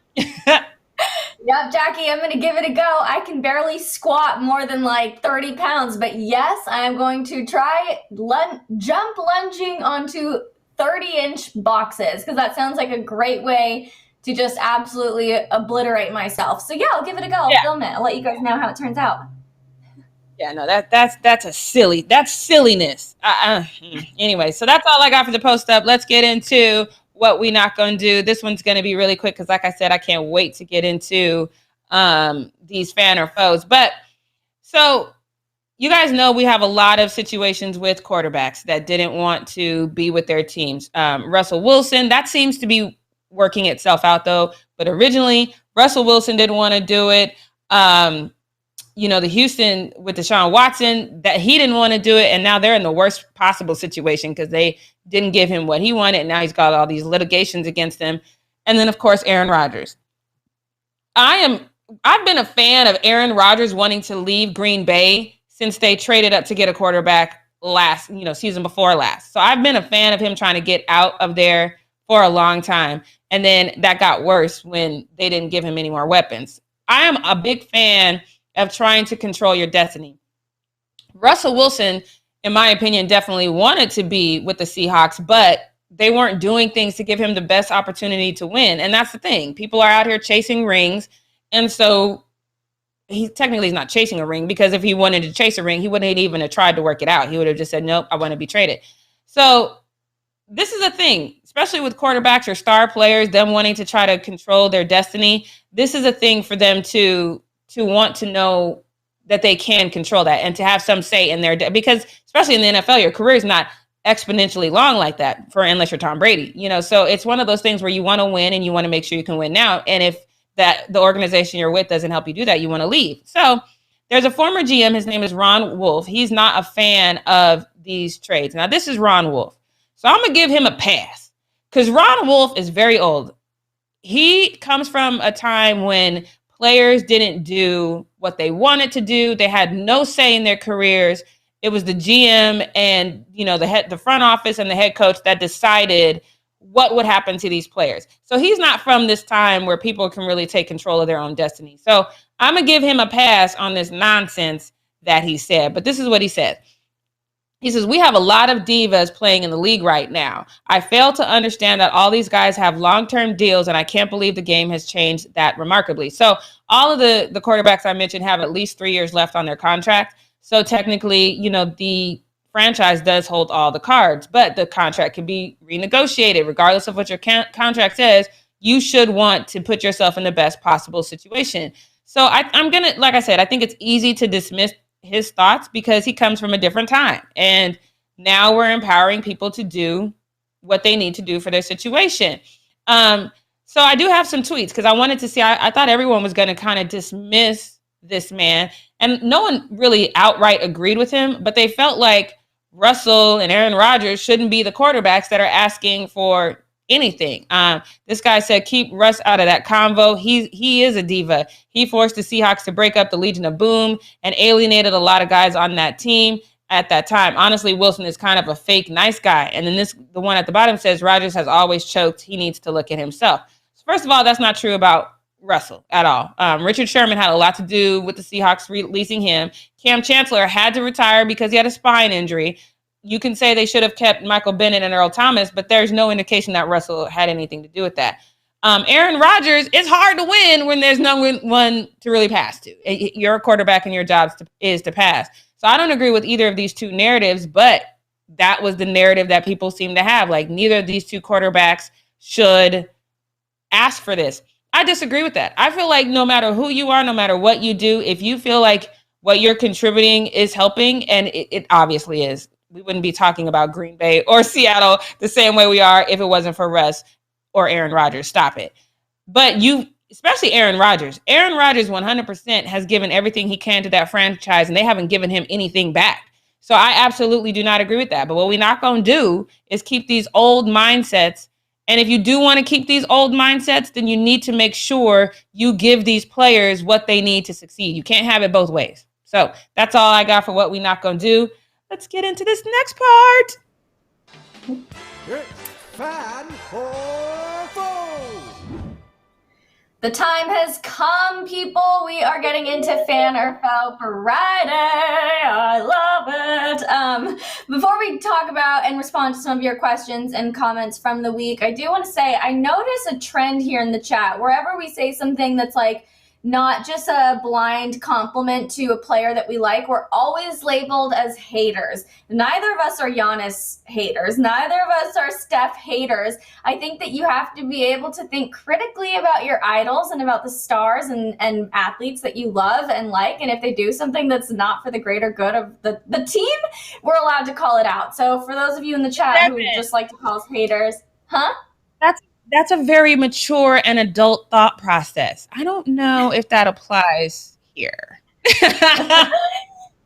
Yep, Jackie, I'm going to give it a go. I can barely squat more than like 30 pounds, but yes, I am going to try jump lunging onto 30-inch boxes because that sounds like a great way to just absolutely obliterate myself. So yeah, I'll give it a go. I'll film it. I'll let you guys know how it turns out. Yeah, no, that's silliness. Anyway, so that's all I got for the post up. Let's get into what we not going to do. This one's going to be really quick because, like I said, I can't wait to get into these fan or foes. But so you guys know we have a lot of situations with quarterbacks that didn't want to be with their teams. Russell Wilson, that seems to be working itself out though. But originally, Russell Wilson didn't want to do it. The Houston with Deshaun Watson, that he didn't want to do it. And now they're in the worst possible situation because they didn't give him what he wanted. And now he's got all these litigations against him. And then, of course, Aaron Rodgers. I've been a fan of Aaron Rodgers wanting to leave Green Bay since they traded up to get a quarterback season before last. So I've been a fan of him trying to get out of there for a long time. And then that got worse when they didn't give him any more weapons. I am a big fan of trying to control your destiny. Russell Wilson, in my opinion, definitely wanted to be with the Seahawks, but they weren't doing things to give him the best opportunity to win. And that's the thing. People are out here chasing rings. And so he's not chasing a ring because if he wanted to chase a ring, he wouldn't even have tried to work it out. He would have just said, nope, I want to be traded. So this is a thing, especially with quarterbacks or star players, them wanting to try to control their destiny. This is a thing for them to want to know that they can control that and to have some say in their because especially in the NFL, your career is not exponentially long like that unless you're Tom Brady, so it's one of those things where you want to win and you want to make sure you can win now. And if the organization you're with doesn't help you do that, you want to leave. So there's a former GM. His name is Ron Wolf. He's not a fan of these trades. Now this is Ron Wolf. So I'm going to give him a pass because Ron Wolf is very old. He comes from a time when players didn't do what they wanted to do. They had no say in their careers. It was the GM and, the front office and the head coach that decided what would happen to these players. So he's not from this time where people can really take control of their own destiny. So I'm going to give him a pass on this nonsense that he said. But this is what he said. He says, we have a lot of divas playing in the league right now. I fail to understand that all these guys have long-term deals, and I can't believe the game has changed that remarkably. So all of the quarterbacks I mentioned have at least 3 years left on their contract. So technically, the franchise does hold all the cards, but the contract can be renegotiated. Regardless of what your contract says, you should want to put yourself in the best possible situation. So I'm going to, like I said, I think it's easy to dismiss his thoughts because he comes from a different time. And now we're empowering people to do what they need to do for their situation. So I do have some tweets because I wanted to see, I thought everyone was going to kind of dismiss this man. And no one really outright agreed with him, but they felt like Russell and Aaron Rodgers shouldn't be the quarterbacks that are asking for anything. This guy said, keep Russ out of that convo. He is a diva. He forced the Seahawks to break up the Legion of Boom and alienated a lot of guys on that team at that time. Honestly, Wilson is kind of a fake nice guy. And then the one at the bottom says, Rodgers has always choked. He needs to look at himself. So first of all, that's not true about Russell at all. Richard Sherman had a lot to do with the Seahawks releasing him. Cam Chancellor had to retire because he had a spine injury. You can say they should have kept Michael Bennett and Earl Thomas, but there's no indication that Russell had anything to do with that. Aaron Rodgers, it's hard to win when there's no one to really pass to. You're a quarterback and your job is to pass. So I don't agree with either of these two narratives, but that was the narrative that people seem to have. Like, neither of these two quarterbacks should ask for this. I disagree with that. I feel like no matter who you are, no matter what you do, if you feel like what you're contributing is helping, and it obviously is, we wouldn't be talking about Green Bay or Seattle the same way we are if it wasn't for Russ or Aaron Rodgers. Stop it. But especially Aaron Rodgers 100% has given everything he can to that franchise, and they haven't given him anything back. So I absolutely do not agree with that. But what we're not going to do is keep these old mindsets. And if you do want to keep these old mindsets, then you need to make sure you give these players what they need to succeed. You can't have it both ways. So that's all I got for what we're not going to do. Let's get into this next part. It's Fan or Foe. The time has come, people. We are getting into Fan or Foe Friday. I love it. Before we talk about and respond to some of your questions and comments from the week, I do want to say I notice a trend here in the chat. Wherever we say something that's like not just a blind compliment to a player that we like, we're always labeled as haters. Neither of us are Giannis haters. Neither of us are Steph haters. I think that you have to be able to think critically about your idols and about the stars and athletes that you love and like. And if they do something that's not for the greater good of the team, we're allowed to call it out. So for those of you in the chat who just like to call us haters, That's a very mature and adult thought process. I don't know if that applies here.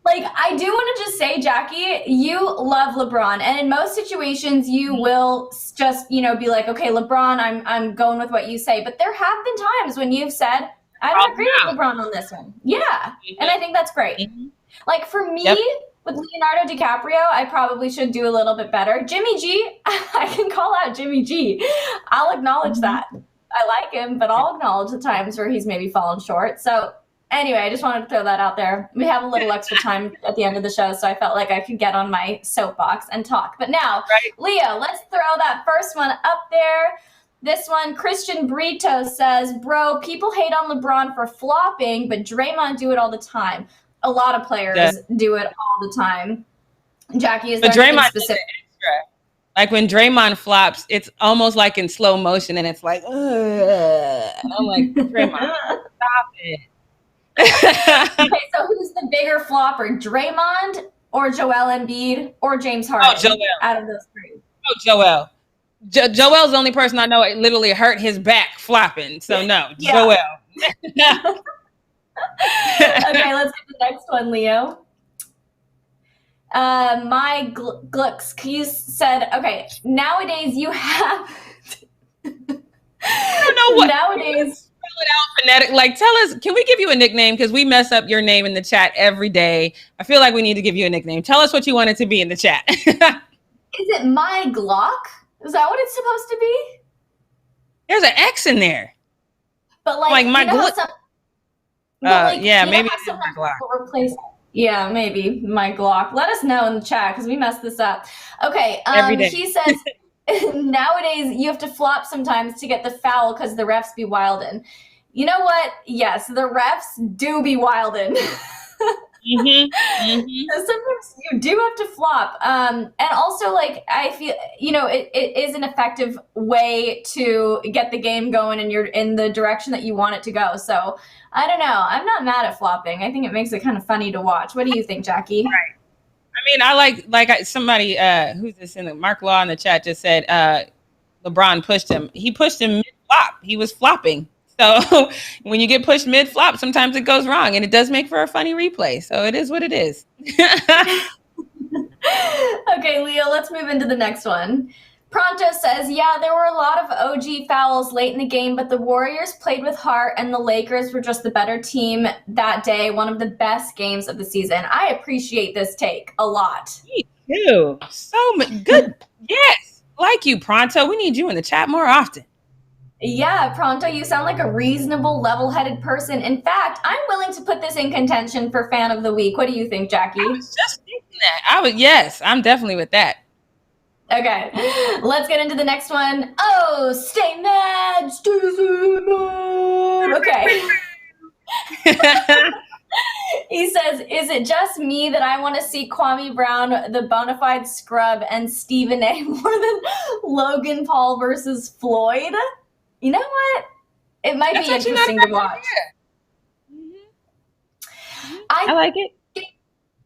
Like, I do want to just say, Jackie, you love LeBron. And in most situations, you will just, be like, okay, LeBron, I'm going with what you say. But there have been times when you've said, I don't agree with LeBron on this one. Yeah. And I think that's great. Like, for me, with Leonardo DiCaprio, I probably should do a little bit better. Jimmy G, I can call out Jimmy G. I'll acknowledge that. I like him, but I'll acknowledge the times where he's maybe fallen short. So anyway, I just wanted to throw that out there. We have a little extra time at the end of the show, so I felt like I could get on my soapbox and talk. But now, Leo, let's throw that first one up there. This one, Christian Brito says, bro, people hate on LeBron for flopping, but Draymond do it all the time. A lot of players do it all the time. Jackie, is there anything specific? Like when Draymond flops, it's almost like in slow motion, and it's like, ugh. And I'm like, Draymond, stop it. Okay, so who's the bigger flopper, Draymond or Joel Embiid or James Harden? Oh, Joel. Out of those three. Oh, Joel. Joel's the only person I know it literally hurt his back flopping. So no, Joel. Okay, let's get the next one, Leo. My Glux said, okay, nowadays you have. I don't know what. Nowadays. Spell it out phonetic. Like, tell us, can we give you a nickname? Because we mess up your name in the chat every day. I feel like we need to give you a nickname. Tell us what you want it to be in the chat. Is it my Glock? Is that what it's supposed to be? There's an X in there. But like my Glock. Yeah, maybe it's my Glock. Replace Yeah, maybe my Glock. Let us know in the chat because we messed this up. Okay, Every day. he says nowadays you have to flop sometimes to get the foul because the refs be wildin'. You know what? Yes, the refs do be wildin'. Sometimes you do have to flop. And also, like, I feel, it is an effective way to get the game going and you're in the direction that you want it to go. So, I don't know. I'm not mad at flopping. I think it makes it kind of funny to watch. What do you think, Jackie? Right. I mean, I like somebody who's this in the Mark Law in the chat just said LeBron pushed him. He pushed him mid-flop. He was flopping. So when you get pushed mid-flop, sometimes it goes wrong, and it does make for a funny replay. So it is what it is. Okay, Leo, let's move into the next one. Pronto says, yeah, there were a lot of OG fouls late in the game, but the Warriors played with heart, and the Lakers were just the better team that day. One of the best games of the season. I appreciate this take a lot. Me too. So good. Yes. Like you, Pronto. We need you in the chat more often. Yeah, Pronto, you sound like a reasonable, level-headed person. In fact, I'm willing to put this in contention for Fan of the Week. What do you think, Jackie? I was just thinking that. Yes, I'm definitely with that. Okay, let's get into the next one. Oh, stay mad, stay mad. Okay. He says, is it just me that I want to see Kwame Brown, the bona fide scrub, and Stephen A. more than Logan Paul versus Floyd? You know what? It might be interesting to watch. I like it.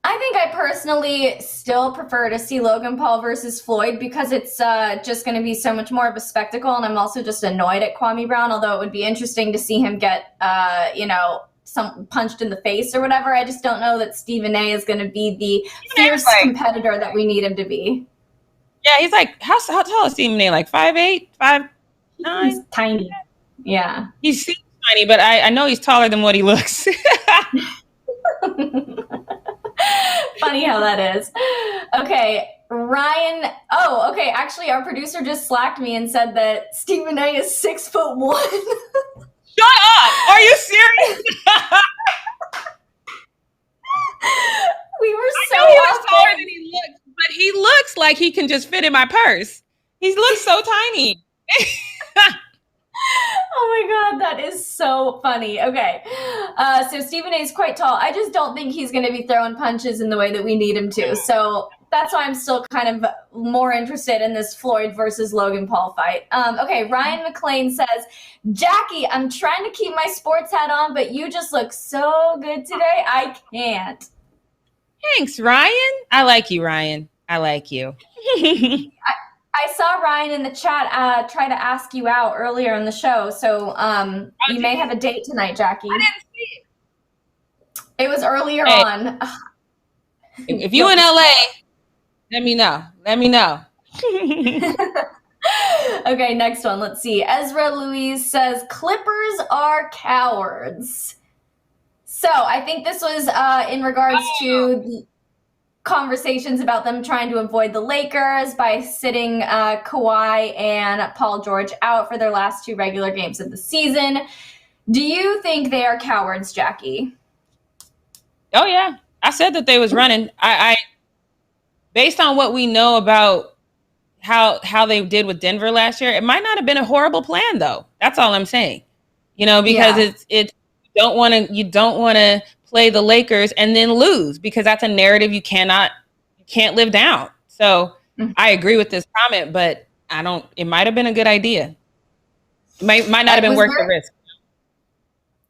I think I personally still prefer to see Logan Paul versus Floyd because it's just going to be so much more of a spectacle, and I'm also just annoyed at Kwame Brown, although it would be interesting to see him get, some punched in the face or whatever. I just don't know that Stephen A. is going to be the fierce competitor that we need him to be. Yeah, he's like, how tall is Stephen A? Like 5'8", 5'9"? He's tiny. Yeah. He seems tiny, but I know he's taller than what he looks. Funny how that is. Okay, Ryan. Oh, okay. Actually, our producer just slacked me and said that Stephen A. is 6'1". Shut up! Are you serious? We were so off taller than he looks, but he looks like he can just fit in my purse. He looks so tiny. Oh my God, that is so funny. Okay, so Stephen A. is quite tall. I just don't think he's going to be throwing punches in the way that we need him to. So that's why I'm still kind of more interested in this Floyd versus Logan Paul fight. Okay, Ryan McLean says, Jackie, I'm trying to keep my sports hat on, but you just look so good today. I can't. Thanks, Ryan. I like you, Ryan. I like you. I saw Ryan in the chat try to ask you out earlier in the show, so you may have a date tonight, Jackie. I didn't see it. It was earlier on. If you in LA, let me know. Let me know. Okay, next one. Let's see. Ezra Louise says, Clippers are cowards. So I think this was in regards to the conversations about them trying to avoid the Lakers by sitting Kawhi and Paul George out for their last two regular games of the season. Do you think they are cowards, Jackie? Oh, yeah. I said that they was running. I based on what we know about how they did with Denver last year, it might not have been a horrible plan, though. That's all I'm saying. Because it's you don't want to play the Lakers and then lose, because that's a narrative you can't live down. So I agree with this comment, but it might have been a good idea. It might not have been worth the risk.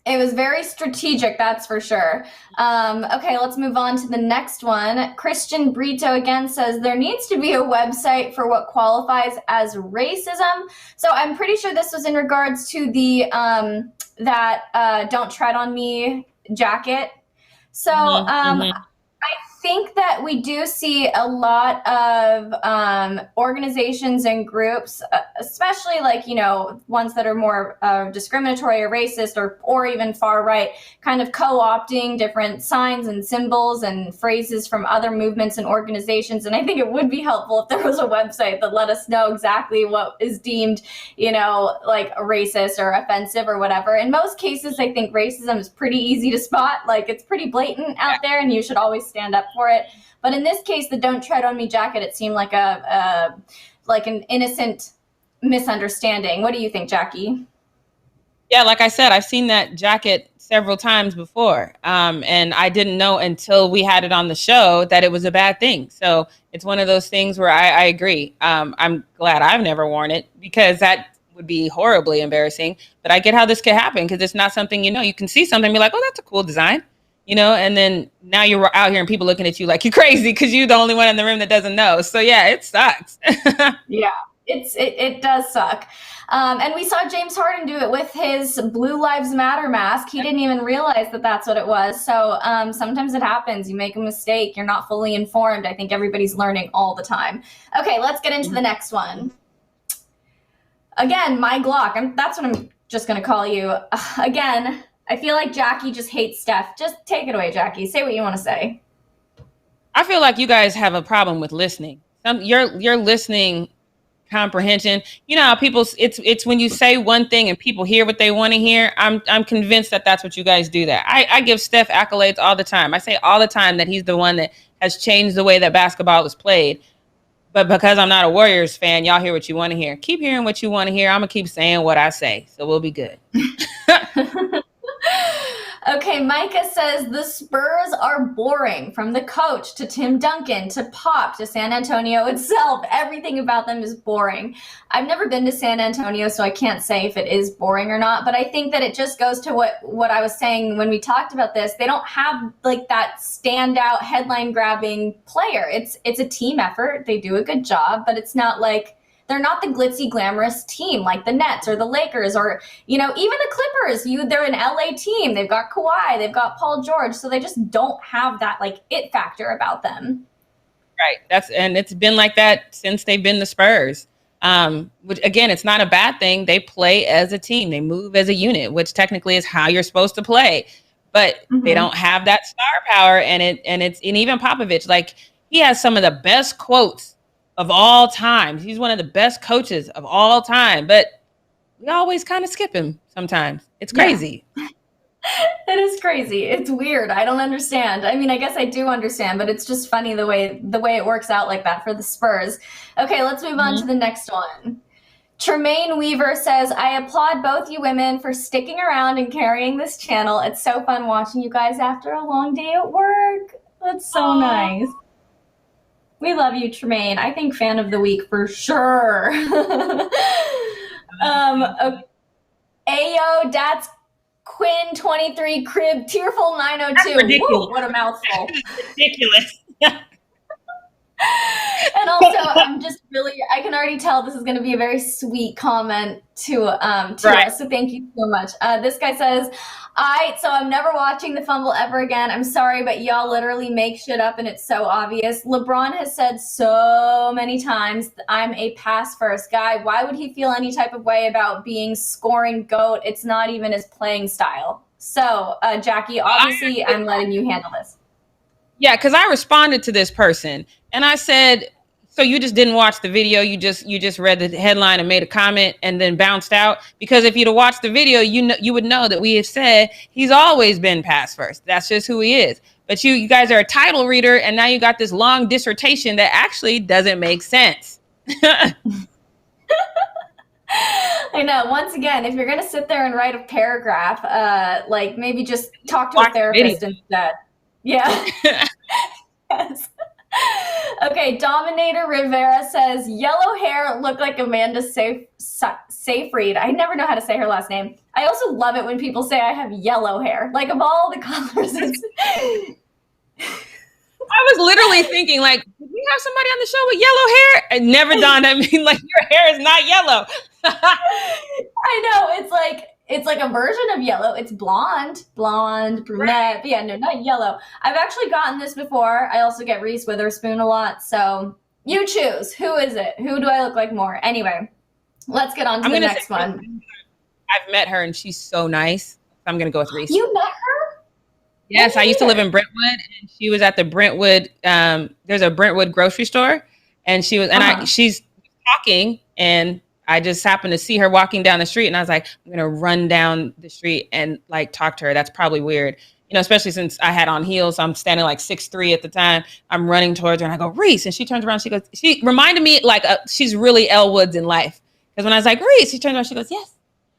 It was very strategic, that's for sure. Okay, let's move on to the next one. Christian Brito again says, there needs to be a website for what qualifies as racism. So I'm pretty sure this was in regards to the Don't Tread on Me jacket. So I think that we do see a lot of organizations and groups, especially like, ones that are more discriminatory or racist or even far right, kind of co-opting different signs and symbols and phrases from other movements and organizations. And I think it would be helpful if there was a website that let us know exactly what is deemed, like racist or offensive or whatever. In most cases, I think racism is pretty easy to spot. Like, it's pretty blatant out there, and you should always stand up for it. But in this case, the "Don't Tread on Me" jacket, it seemed like an innocent misunderstanding. What do you think, Jackie? Yeah, like I said, I've seen that jacket several times before, and I didn't know until we had it on the show that it was a bad thing. So it's one of those things where I agree. I'm glad I've never worn it, because that would be horribly embarrassing. But I get how this could happen, because it's not something, you can see something and be like, oh, that's a cool design, and then now you're out here and people looking at you like you're crazy because you're the only one in the room that doesn't know. So yeah, it sucks. Yeah, it does suck. And we saw James Harden do it with his Blue Lives Matter mask. He didn't even realize that that's what it was. So sometimes it happens. You make a mistake. You're not fully informed. I think everybody's learning all the time. Okay, let's get into the next one. Again, my Glock. That's what I'm just going to call you. Again, I feel like Jackie just hates Steph. Just take it away, Jackie. Say what you want to say. I feel like you guys have a problem with listening. Your listening comprehension. How people, it's when you say one thing and people hear what they want to hear. I'm convinced that that's what you guys do. That I give Steph accolades all the time. I say all the time that he's the one that has changed the way that basketball is played. But because I'm not a Warriors fan, y'all hear what you want to hear. Keep hearing what you want to hear. I'm gonna keep saying what I say, so we'll be good. Okay, Micah says the Spurs are boring, from the coach to Tim Duncan to Pop to San Antonio itself. Everything about them is boring. I've never been to San Antonio, so I can't say if it is boring or not, but I think that it just goes to what I was saying when we talked about this. They don't have like that standout headline-grabbing player. It's a team effort. They do a good job, but it's not like they're not the glitzy, glamorous team like the Nets or the Lakers or, even the Clippers. They're an LA team. They've got Kawhi. They've got Paul George. So they just don't have that, like, it factor about them. Right. And it's been like that since they've been the Spurs. Which, again, it's not a bad thing. They play as a team. They move as a unit, which technically is how you're supposed to play. But they don't have that star power. And even Popovich, like, he has some of the best quotes of all time. He's one of the best coaches of all time, but we always kind of skip him sometimes. It's crazy. Yeah. It is crazy. It's weird. I don't understand. I mean, I guess I do understand, but it's just funny the way it works out like that for the Spurs. Okay, let's move on to the next one. Tremaine Weaver says, I applaud both you women for sticking around and carrying this channel. It's so fun watching you guys after a long day at work. That's so nice. We love you, Tremaine. I think fan of the week for sure. Okay. Ayo, that's Quinn 23 Crib Tearful 902. Woo, what a mouthful. Ridiculous. And also, I can already tell this is going to be a very sweet comment to us. So thank you so much. This guy says, so I'm never watching the Fumble ever again. I'm sorry, but y'all literally make shit up and it's so obvious. LeBron has said so many times, I'm a pass first guy. Why would he feel any type of way about being scoring GOAT? It's not even his playing style. So, Jackie, obviously I'm letting you handle this. Yeah, because I responded to this person and I said, so you just didn't watch the video, you just read the headline and made a comment and then bounced out? Because if you'd have watched the video, you would know that we have said he's always been pass first. That's just who he is. But you guys are a title reader and now you got this long dissertation that actually doesn't make sense. I know. Once again, if you're going to sit there and write a paragraph, like maybe just talk to a therapist instead. Yeah. Yes. Okay, Dominator Rivera says, yellow hair look like Amanda Seyfried. I never know how to say her last name. I also love it when people say I have yellow hair. Like, of all the colors. I was literally thinking, like, did we have somebody on the show with yellow hair? It never dawned on me, like, your hair is not yellow. I know. It's like, It's like a version of yellow. It's blonde, brunette. Right. But yeah, no, not yellow. I've actually gotten this before. I also get Reese Witherspoon a lot. So you choose. Who is it? Who do I look like more? Anyway, let's get on to the next one. I've met her and she's so nice. I'm going to go with Reese. You met her? Yes, I used to live in Brentwood, and she was at the Brentwood. There's a Brentwood grocery store, and she was, and she's talking, and I just happened to see her walking down the street, and I was like, I'm gonna run down the street and like talk to her. That's probably weird, especially since I had on heels. I'm standing like 6'3" at the time. I'm running towards her, and I go, Reese, and she turns around. She goes, she reminded me like she's really Elle Woods in life, because when I was like, Reese, she turns around. She goes, yes.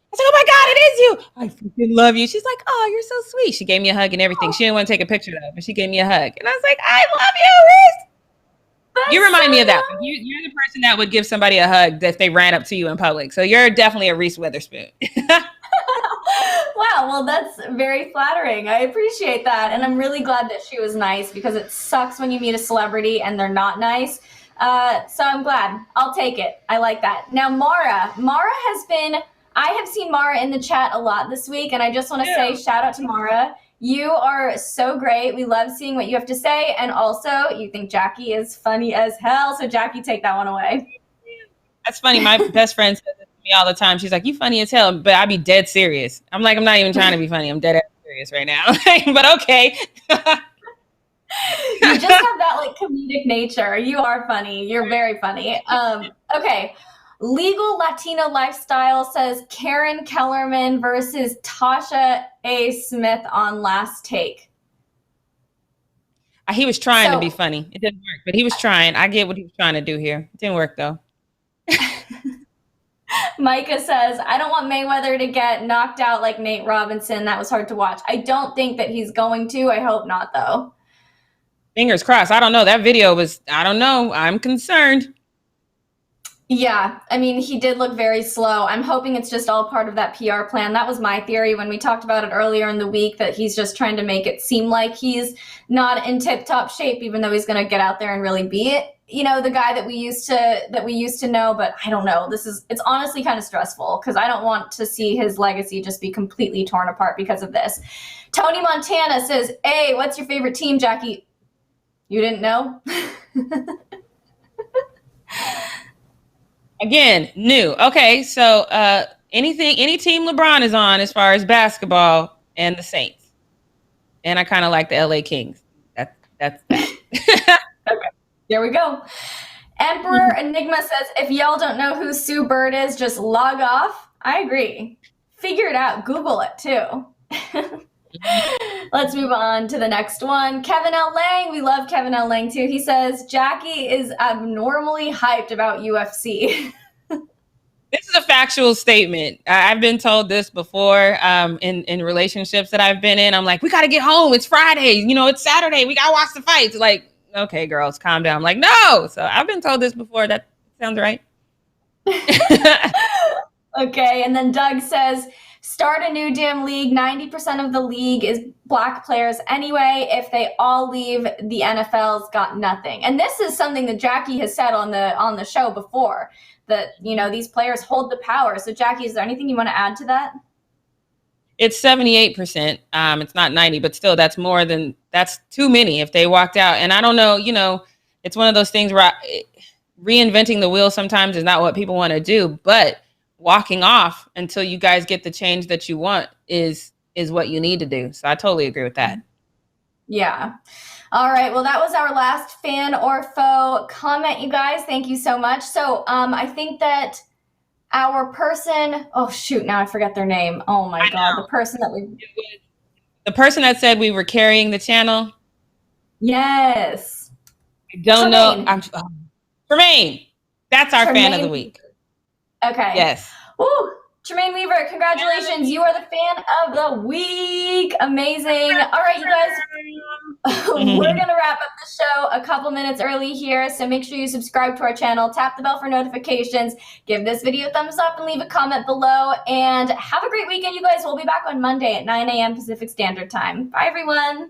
I was like, oh my God, it is you. I freaking love you. She's like, oh, you're so sweet. She gave me a hug and everything. She didn't want to take a picture of it, but she gave me a hug. And I was like, I love you, Reese. You remind me of that. You're the person that would give somebody a hug if they ran up to you in public. So you're definitely a Reese Witherspoon. Wow, well, that's very flattering. I appreciate that. And I'm really glad that she was nice, because it sucks when you meet a celebrity and they're not nice. So I'm glad. I'll take it. I like that. Now, Mara has been... I have seen Mara in the chat a lot this week, and I just want to say shout out to Mara. You are so great. We love seeing what you have to say, and also you think Jackie is funny as hell, so Jackie, take that one away. That's funny. My best friend says this to me all the time. She's like, you funny as hell, but I be dead serious. I'm like, I'm not even trying to be funny. I'm dead serious right now. But okay. You just have that like comedic nature. You are funny. You're very funny. Okay. Legal Latina Lifestyle says Karen Kellerman versus Tasha A. Smith on Last Take. He was trying to be funny. It didn't work, but he was trying. I get what he was trying to do here. It didn't work, though. Micah says, I don't want Mayweather to get knocked out like Nate Robinson. That was hard to watch. I don't think that he's going to. I hope not, though. Fingers crossed. I don't know. That video was, I don't know. I'm concerned. Yeah, I mean, he did look very slow. I'm hoping it's just all part of that PR plan. That was my theory when we talked about it earlier in the week, that he's just trying to make it seem like he's not in tip-top shape, even though he's going to get out there and really be it. The guy that we used to know, but I don't know. It's honestly kind of stressful, because I don't want to see his legacy just be completely torn apart because of this. Tony Montana says, hey, what's your favorite team, Jackie? You didn't know? Again, new. Okay, so any team LeBron is on as far as basketball, and the Saints. And I kind of like the LA Kings. That's that. Okay, there we go. Emperor Enigma says, if y'all don't know who Sue Bird is, just log off. I agree. Figure it out. Google it, too. Let's move on to the next one. Kevin L. Lang. We love Kevin L. Lang, too. He says, Jackie is abnormally hyped about UFC. This is a factual statement. I've been told this before in relationships that I've been in. I'm like, we got to get home. It's Friday. It's Saturday. We got to watch the fights. Like, okay, girls, calm down. I'm like, no. So I've been told this before. That sounds right. Okay. And then Doug says, start a new damn league. 90% of the league is black players anyway. If they all leave, the NFL's got nothing. And this is something that Jackie has said on the show before, that, these players hold the power. So Jackie, is there anything you want to add to that? It's 78%. It's not 90, but still that's too many if they walked out. And I don't know, it's one of those things where reinventing the wheel sometimes is not what people want to do, but walking off until you guys get the change that you want is what you need to do. So I totally agree with that. Yeah. All right. Well, that was our last fan or foe comment, you guys. Thank you so much. So I think that our person, oh shoot, now I forget their name. Oh my God. The person that said we were carrying the channel. Yes. I don't know. Tremaine. That's our fan of the week. Okay. Yes. Woo! Tremaine Weaver, congratulations. You are the fan of the week. Amazing. All right, you guys. We're going to wrap up the show a couple minutes early here, so make sure you subscribe to our channel, tap the bell for notifications, give this video a thumbs up, and leave a comment below. And have a great weekend, you guys. We'll be back on Monday at 9 a.m. Pacific Standard Time. Bye, everyone.